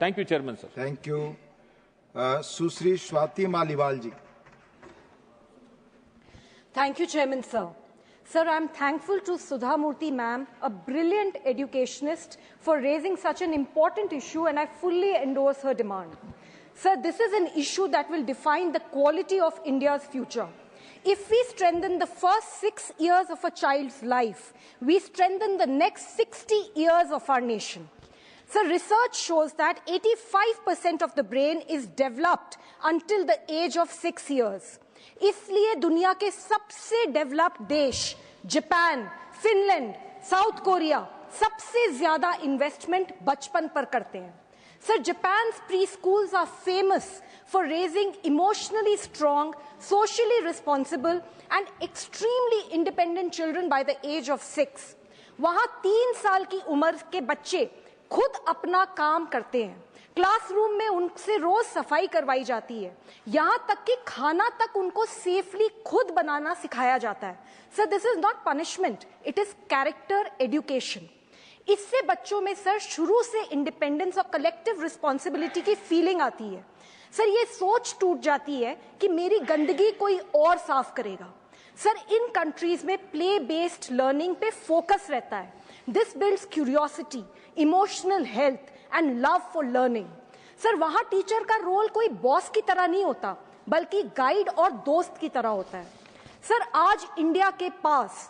Thank you, Chairman, sir. Thank you. Susri Swati Maliwal ji. Thank you, Chairman, sir. Sir, I'm thankful to Sudha Murthy ma'am, a brilliant educationist, for raising such an important issue, and I fully endorse her demand. Sir, this is an issue that will define the quality of India's future. If we strengthen the first 6 years of a child's life, we strengthen the next 60 years of our nation. So research shows that 85% of the brain is developed until the age of 6 years. इसलिए दुनिया के सबसे developed देश Japan, Finland, south Korea सबसे ज्यादा investment बचपन पर करते हैं. Sir, Japan's preschools are famous for raising emotionally strong, socially responsible, and extremely independent children by the age of 6. वहाँ 3 साल की उम्र के बच्चे खुद अपना काम करते हैं. क्लासरूम में उनसे रोज सफाई करवाई जाती है. यहाँ तक कि खाना तक उनको सेफली खुद बनाना सिखाया जाता है. Sir, this is not punishment, it is character education. इससे बच्चों में सर शुरू से इंडिपेंडेंस और कलेक्टिव रिस्पॉन्सिबिलिटी की फीलिंग आती है. सर, ये सोच टूट जाती है कि मेरी गंदगी कोई और साफ करेगा. सर, इन कंट्रीज में प्ले बेस्ड लर्निंग पे फोकस रहता है. This builds curiosity, emotional health and love for learning. Sir, वहां टीचर का रोल कोई बॉस की तरह नहीं होता, बल्कि गाइड और दोस्त की तरह होता है. सर, आज इंडिया के पास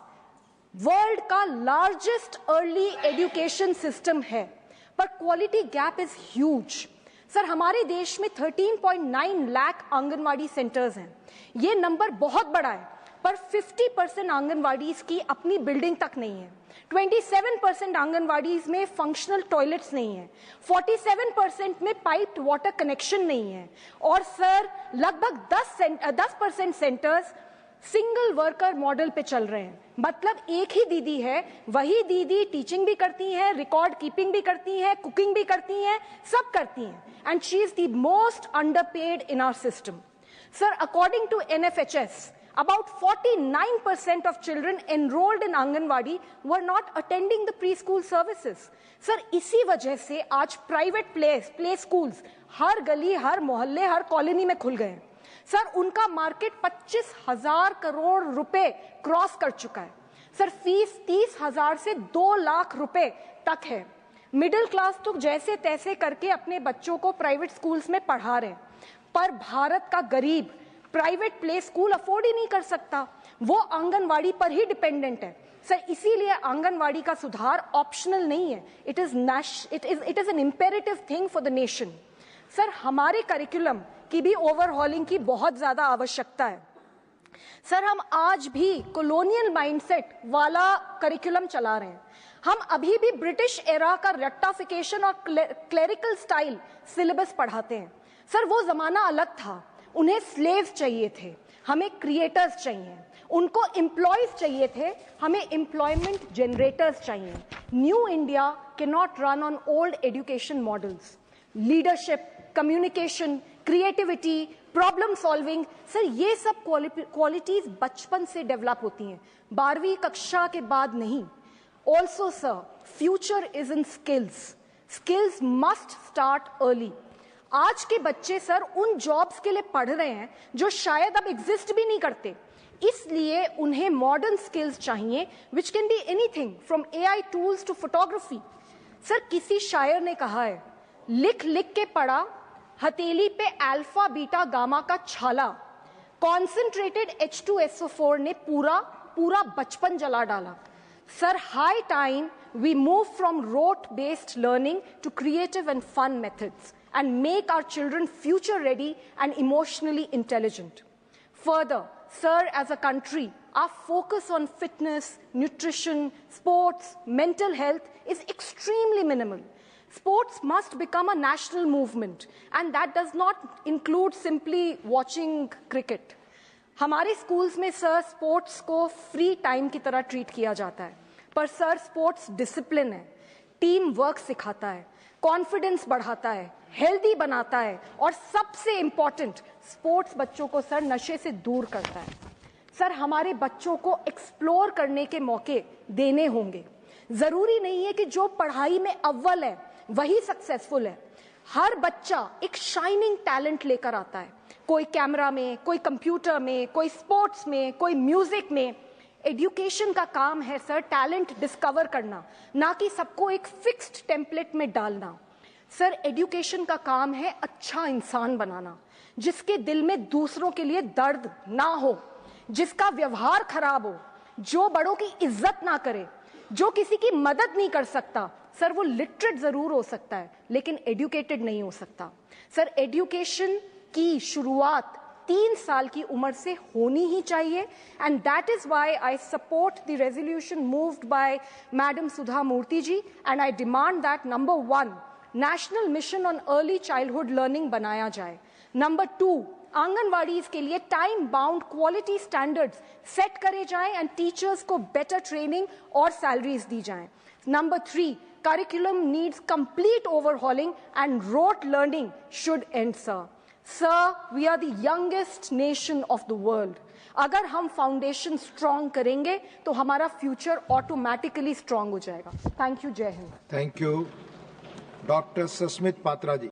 वर्ल्ड का लार्जेस्ट अर्ली एजुकेशन सिस्टम है, पर quality gap is huge. Sir, हमारे देश में 13.9 लाख आंगनवाड़ी सेंटर्स हैं. ये नंबर बहुत बड़ा है, पर 50% आंगनवाड़ीज की अपनी बिल्डिंग तक नहीं है. 27% आंगनवाड़ीज में फंक्शनल टॉयलेट्स नहीं है. 47% में पाइप्ड वाटर कनेक्शन नहीं है. और सर, लगभग 10% सेंटर्स सिंगल वर्कर मॉडल पे चल रहे हैं. मतलब एक ही दीदी है, वही दीदी टीचिंग भी करती है, रिकॉर्ड कीपिंग भी करती है, कुकिंग भी करती है, सब करती हैं. And she is the most underpaid in our system. Sir, according to NFHS, about 49% of children enrolled in Anganwadi were not attending the preschool services. Sir, इसी वजह से आज प्राइवेट प्ले स्कूल्स हर गली, हर मोहल्ले, हर कॉलोनी में खुल गए. सर, उनका मार्केट 25,000 करोड़ रुपए क्रॉस कर चुका है. सर, फीस 30,000 से 2 लाख रुपए तक है. मिडिल क्लास तो जैसे तैसे करके अपने बच्चों को प्राइवेट स्कूल्स में पढ़ा रहे हैं, पर भारत का गरीब प्राइवेट प्ले स्कूल अफोर्ड ही नहीं कर सकता. वो आंगनवाड़ी पर ही डिपेंडेंट है. सर, इसीलिए आंगनवाड़ी का सुधार ऑप्शनल नहीं है, it is an imperative thing for the nation. Sir, हमारे करिकुलम की भी ओवरहॉलिंग की बहुत ज्यादा आवश्यकता है. सर, हम आज भी कॉलोनियल माइंडसेट वाला करिकुलम चला रहे हैं. हम अभी भी ब्रिटिश एरा का रट्टाफिकेशन और क्लेरिकल स्टाइल सिलेबस पढ़ाते हैं. सर, वो जमाना अलग था. उन्हें स्लेव्स चाहिए थे, हमें क्रिएटर्स चाहिए. उनको एम्प्लॉयज चाहिए थे, हमें एम्प्लॉयमेंट जनरेटर्स चाहिए. New India can not run on old education models. Leadership, communication, creativity, problem solving, sir, ये सब क्वालिटीज बचपन से डेवलप होती हैं, 12वीं कक्षा के बाद नहीं. Also sir, future is in skills. Skills must start early. आज के बच्चे सर उन जॉब्स के लिए पढ़ रहे हैं जो शायद अब एग्जिस्ट भी नहीं करते. इसलिए उन्हें मॉडर्न स्किल्स चाहिए, which can be anything from AI tools to photography. Sir, किसी शायर ने कहा है, लिख लिख के पढ़ा हथेली पे अल्फा बीटा गामा का छाला. कॉन्सेंट्रेटेड H2SO4 ने पूरा बचपन जला डाला. Sir, high time we move from rote based learning to creative and fun methods and make our children future ready and emotionally intelligent. Further, sir, as a country, our focus on fitness, nutrition, sports, mental health is extremely minimal. Sports must become a national movement, and that does not include simply watching cricket. हमारे schools में sir sports को free time की तरह treat किया जाता है, पर sir sports discipline है, टीम वर्क सिखाता है, कॉन्फिडेंस बढ़ाता है, हेल्दी बनाता है, और सबसे इंपॉर्टेंट, स्पोर्ट्स बच्चों को सर नशे से दूर करता है. सर, हमारे बच्चों को एक्सप्लोर करने के मौके देने होंगे. जरूरी नहीं है कि जो पढ़ाई में अव्वल है वही सक्सेसफुल है. हर बच्चा एक शाइनिंग टैलेंट लेकर आता है, कोई कैमरा में, कोई कंप्यूटर में, कोई स्पोर्ट्स में, कोई म्यूजिक में। एजुकेशन का काम है सर टैलेंट डिस्कवर करना, ना कि सबको एक फिक्स्ड टेम्पलेट में डालना। सर एजुकेशन का काम है अच्छा इंसान बनाना, जिसके दिल में दूसरों के लिए दर्द ना हो, जिसका व्यवहार खराब हो, जो बड़ों की इज्जत ना करे, जो किसी की मदद नहीं कर सकता। सर वो लिटरेट जरूर हो सकता है लेकिन एजुकेटेड नहीं हो सकता। सर एजुकेशन की शुरुआत 3 साल की उम्र से होनी ही चाहिए, and that is why I support the resolution moved by madam Sudha Murthy ji, and I demand that number 1 national mission on early childhood learning बनाया जाए। नंबर 2 आंगनवाड़ीज के लिए time bound quality standards set करे जाएं एंड टीचर्स को बेटर ट्रेनिंग और salaries दी जाएं। Number 3 curriculum needs complete overhauling and rote learning should end, sir. Sir, we are the youngest nation of the world. अगर हम फाउंडेशन स्ट्रॉन्ग करेंगे तो हमारा फ्यूचर ऑटोमेटिकली स्ट्रॉन्ग हो जाएगा। Thank you, Jai Hind. Thank you. Doctor Sasmit Patra ji.